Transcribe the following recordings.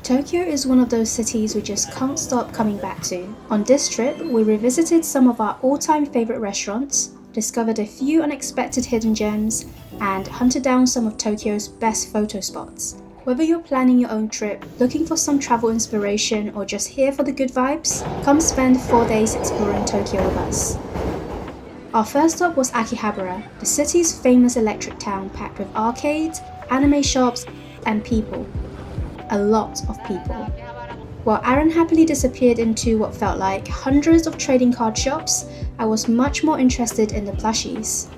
Tokyo is one of those cities we just can't stop coming back to. On this trip, we revisited some of our all-time favourite restaurants, discovered a few unexpected hidden gems, and hunted down some of Tokyo's best photo spots. Whether you're planning your own trip, looking for some travel inspiration, or just here for the good vibes, come spend 4 days exploring Tokyo with us. Our first stop was Akihabara, the city's famous electric town packed with arcades, anime shops, and people. A lot of people. While Aaron happily disappeared into what felt like hundreds of trading card shops, I was much more interested in the plushies.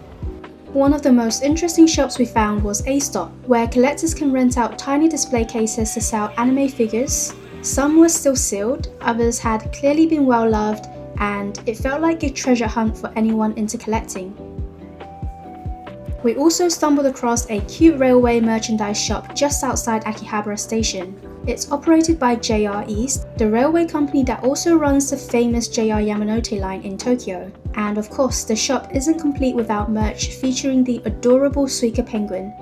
One of the most interesting shops we found was A-Stop, where collectors can rent out tiny display cases to sell anime figures. Some were still sealed, others had clearly been well loved, and it felt like a treasure hunt for anyone into collecting. We also stumbled across a cute railway merchandise shop just outside Akihabara station. It's operated by JR East, the railway company that also runs the famous JR Yamanote line in Tokyo. And of course, the shop isn't complete without merch featuring the adorable Suika penguin.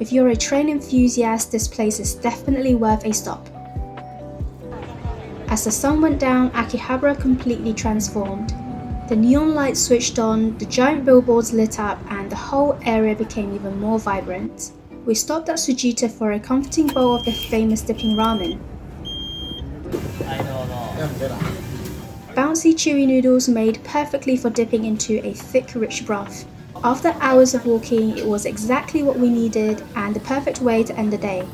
If you're a train enthusiast, this place is definitely worth a stop. As the sun went down, Akihabara completely transformed. The neon lights switched on, the giant billboards lit up, and the whole area became even more vibrant. We stopped at Sujita for a comforting bowl of the famous dipping ramen. Bouncy chewy noodles made perfectly for dipping into a thick rich broth. After hours of walking, it was exactly what we needed and the perfect way to end the day.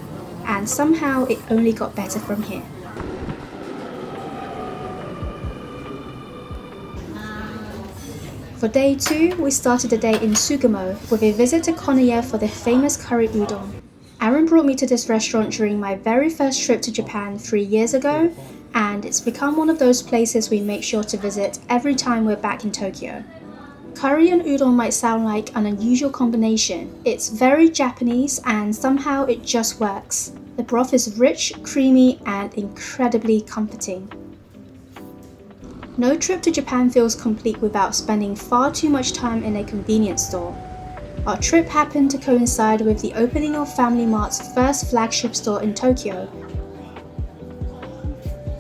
And somehow it only got better from here. For day 2, we started the day in Sugamo with a visit to Konoye for the famous curry udon. Aaron brought me to this restaurant during my very first trip to Japan 3 years ago, and it's become one of those places we make sure to visit every time we're back in Tokyo. Curry and udon might sound like an unusual combination. It's very Japanese and somehow it just works. The broth is rich, creamy, and incredibly comforting. No trip to Japan feels complete without spending far too much time in a convenience store. Our trip happened to coincide with the opening of Familymart's first flagship store in Tokyo.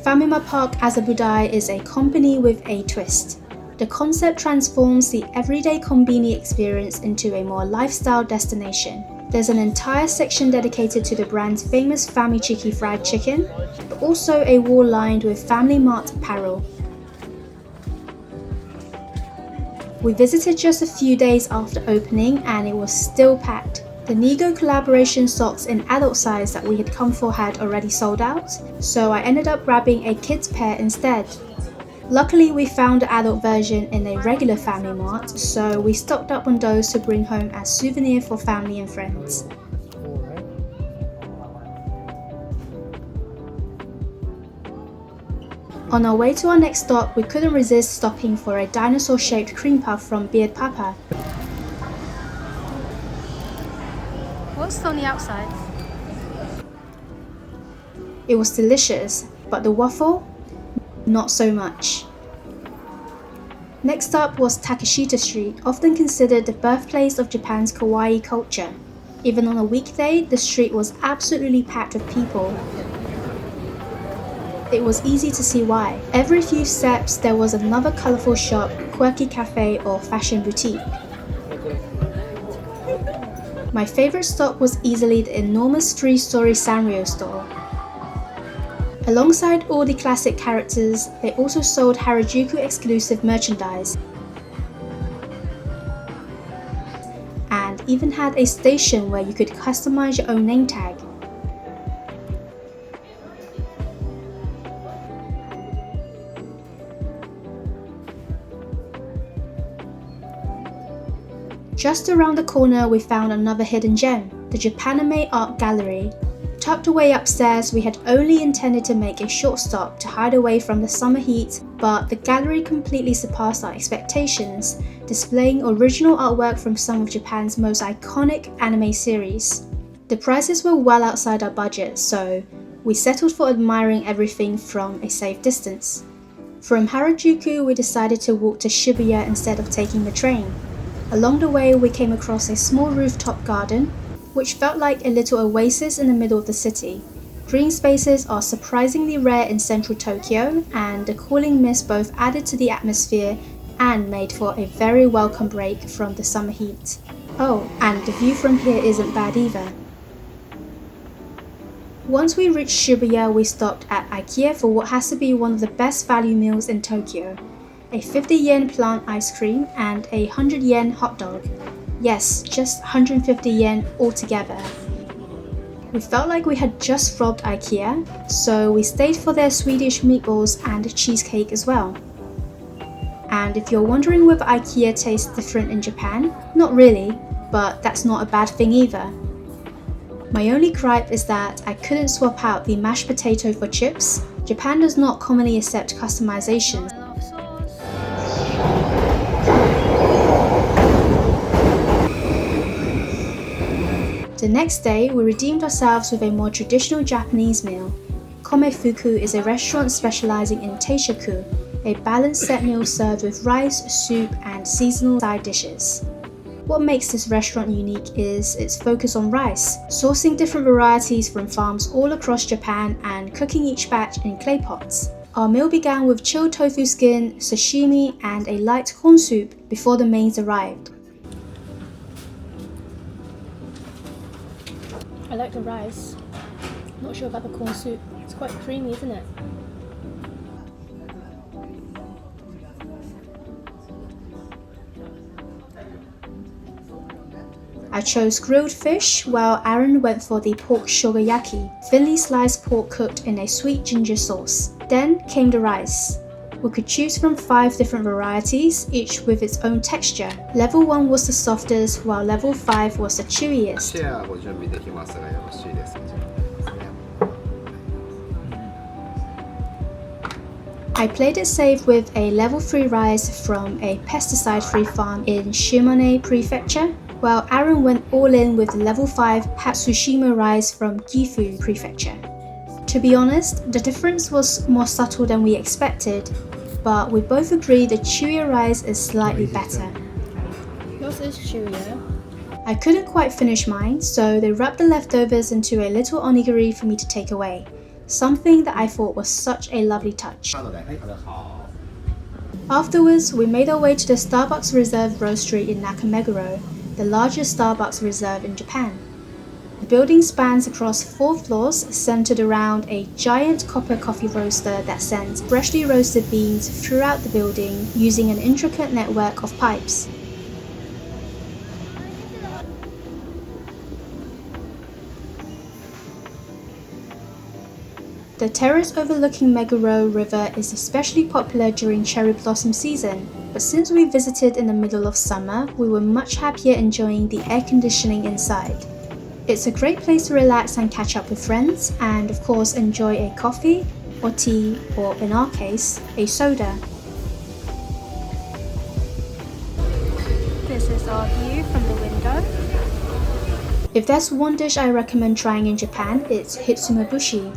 Famima Park Azabudai is a company with a twist. The concept transforms the everyday konbini experience into a more lifestyle destination. There's an entire section dedicated to the brand's famous Famichiki fried chicken, but also a wall lined with Familymart apparel. We visited just a few days after opening and it was still packed. The Nigo collaboration socks in adult size that we had come for had already sold out, so I ended up grabbing a kids pair instead. Luckily we found the adult version in a regular Familymart, so we stocked up on those to bring home as souvenir for family and friends. On our way to our next stop, we couldn't resist stopping for a dinosaur-shaped cream puff from Beard Papa. What's on the outside? It was delicious, but the waffle? Not so much. Next up was Takeshita Street, often considered the birthplace of Japan's kawaii culture. Even on a weekday, the street was absolutely packed with people. It was easy to see why. Every few steps there was another colourful shop, quirky cafe or fashion boutique. My favourite stop was easily the enormous 3-story Sanrio store. Alongside all the classic characters, they also sold Harajuku exclusive merchandise and even had a station where you could customise your own name tag. Just around the corner we found another hidden gem, the Japanime Art Gallery. Tucked away upstairs, we had only intended to make a short stop to hide away from the summer heat, but the gallery completely surpassed our expectations, displaying original artwork from some of Japan's most iconic anime series. The prices were well outside our budget, so we settled for admiring everything from a safe distance. From Harajuku, we decided to walk to Shibuya instead of taking the train. Along the way, we came across a small rooftop garden, which felt like a little oasis in the middle of the city. Green spaces are surprisingly rare in central Tokyo, and the cooling mist both added to the atmosphere and made for a very welcome break from the summer heat. Oh, and the view from here isn't bad either. Once we reached Shibuya, we stopped at IKEA for what has to be one of the best value meals in Tokyo. A 50 yen plant ice cream and a 100 yen hot dog. Yes, just 150 yen altogether. We felt like we had just robbed IKEA, so we stayed for their Swedish meatballs and cheesecake as well. And if you're wondering whether IKEA tastes different in Japan, not really, but that's not a bad thing either. My only gripe is that I couldn't swap out the mashed potato for chips. Japan does not commonly accept customizations. The next day, we redeemed ourselves with a more traditional Japanese meal. Komefuku is a restaurant specializing in Teishoku, a balanced set meal served with rice, soup, and seasonal side dishes. What makes this restaurant unique is its focus on rice, sourcing different varieties from farms all across Japan and cooking each batch in clay pots. Our meal began with chilled tofu skin, sashimi, and a light corn soup before the mains arrived. I like the rice. Not sure about the corn soup. It's quite creamy, isn't it? I chose grilled fish, while Aaron went for the pork shogayaki, thinly sliced pork cooked in a sweet ginger sauce. Then came the rice. We could choose from 5 different varieties, each with its own texture. Level 1 was the softest, while level 5 was the chewiest. I played it safe with a level 3 rice from a pesticide-free farm in Shimane Prefecture, while Aaron went all in with level 5 Hatsushima rice from Gifu Prefecture. To be honest, the difference was more subtle than we expected, but we both agree the chewier rice is slightly better. Yours is chewier. I couldn't quite finish mine, so they wrapped the leftovers into a little onigiri for me to take away, something that I thought was such a lovely touch. Afterwards, we made our way to the Starbucks Reserve Roastery in Nakameguro, the largest Starbucks reserve in Japan. The building spans across 4 floors, centered around a giant copper coffee roaster that sends freshly roasted beans throughout the building using an intricate network of pipes. The terrace overlooking Meguro River is especially popular during cherry blossom season, but since we visited in the middle of summer, we were much happier enjoying the air conditioning inside. It's a great place to relax and catch up with friends, and of course enjoy a coffee or tea, or in our case, a soda. This is our view from the window. If there's one dish I recommend trying in Japan, it's Hitsumabushi.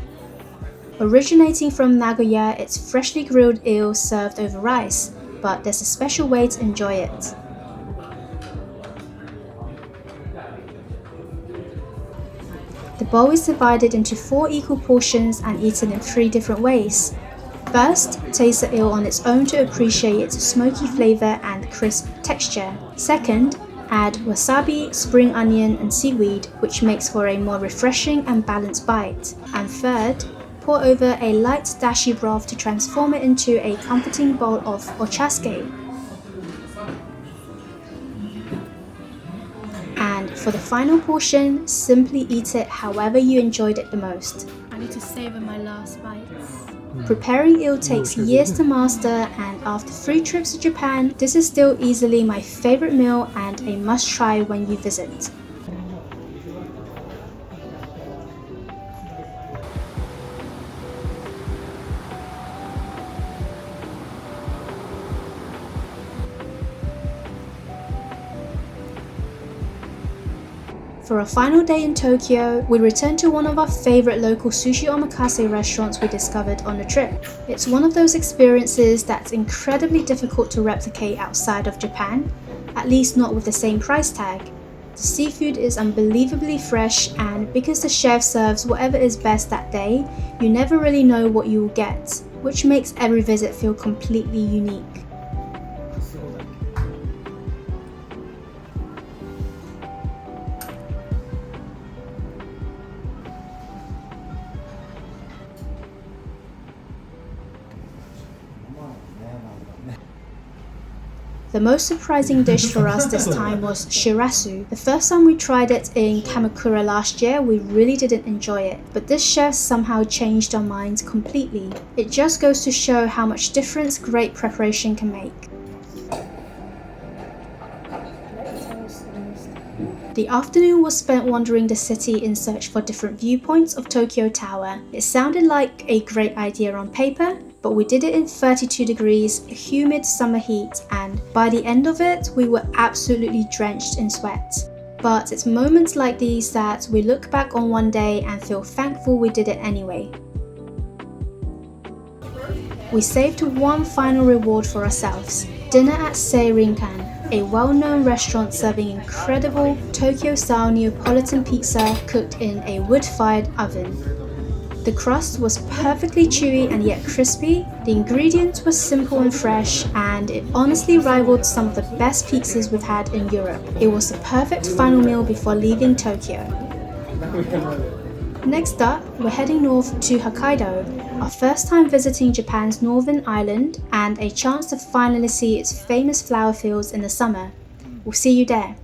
Originating from Nagoya, it's freshly grilled eel served over rice, but there's a special way to enjoy it. The bowl is divided into 4 equal portions and eaten in 3 different ways. First, taste the eel on its own to appreciate its smoky flavor and crisp texture. Second, add wasabi, spring onion, and seaweed, which makes for a more refreshing and balanced bite. And third, pour over a light dashi broth to transform it into a comforting bowl of ochaske. And for the final portion, simply eat it however you enjoyed it the most. I need to savor my last bites. Preparing eel takes years to master, and after 3 trips to Japan, this is still easily my favorite meal and a must-try when you visit. For our final day in Tokyo, we returned to one of our favorite local sushi omakase restaurants we discovered on the trip. It's one of those experiences that's incredibly difficult to replicate outside of Japan, at least not with the same price tag. The seafood is unbelievably fresh, and because the chef serves whatever is best that day, you never really know what you will get, which makes every visit feel completely unique. The most surprising dish for us this time was shirasu. The first time we tried it in Kamakura last year, we really didn't enjoy it, but this chef somehow changed our minds completely. It just goes to show how much difference great preparation can make. The afternoon was spent wandering the city in search for different viewpoints of Tokyo Tower. It sounded like a great idea on paper, but we did it in 32 degrees, humid summer heat, and by the end of it, we were absolutely drenched in sweat. But it's moments like these that we look back on one day and feel thankful we did it anyway. We saved one final reward for ourselves: dinner at Seirinkan, a well-known restaurant serving incredible Tokyo-style Neapolitan pizza cooked in a wood-fired oven. The crust was perfectly chewy and yet crispy, the ingredients were simple and fresh, and it honestly rivaled some of the best pizzas we've had in Europe. It was the perfect final meal before leaving Tokyo. Next up, we're heading north to Hokkaido, our first time visiting Japan's northern island and a chance to finally see its famous flower fields in the summer. We'll see you there.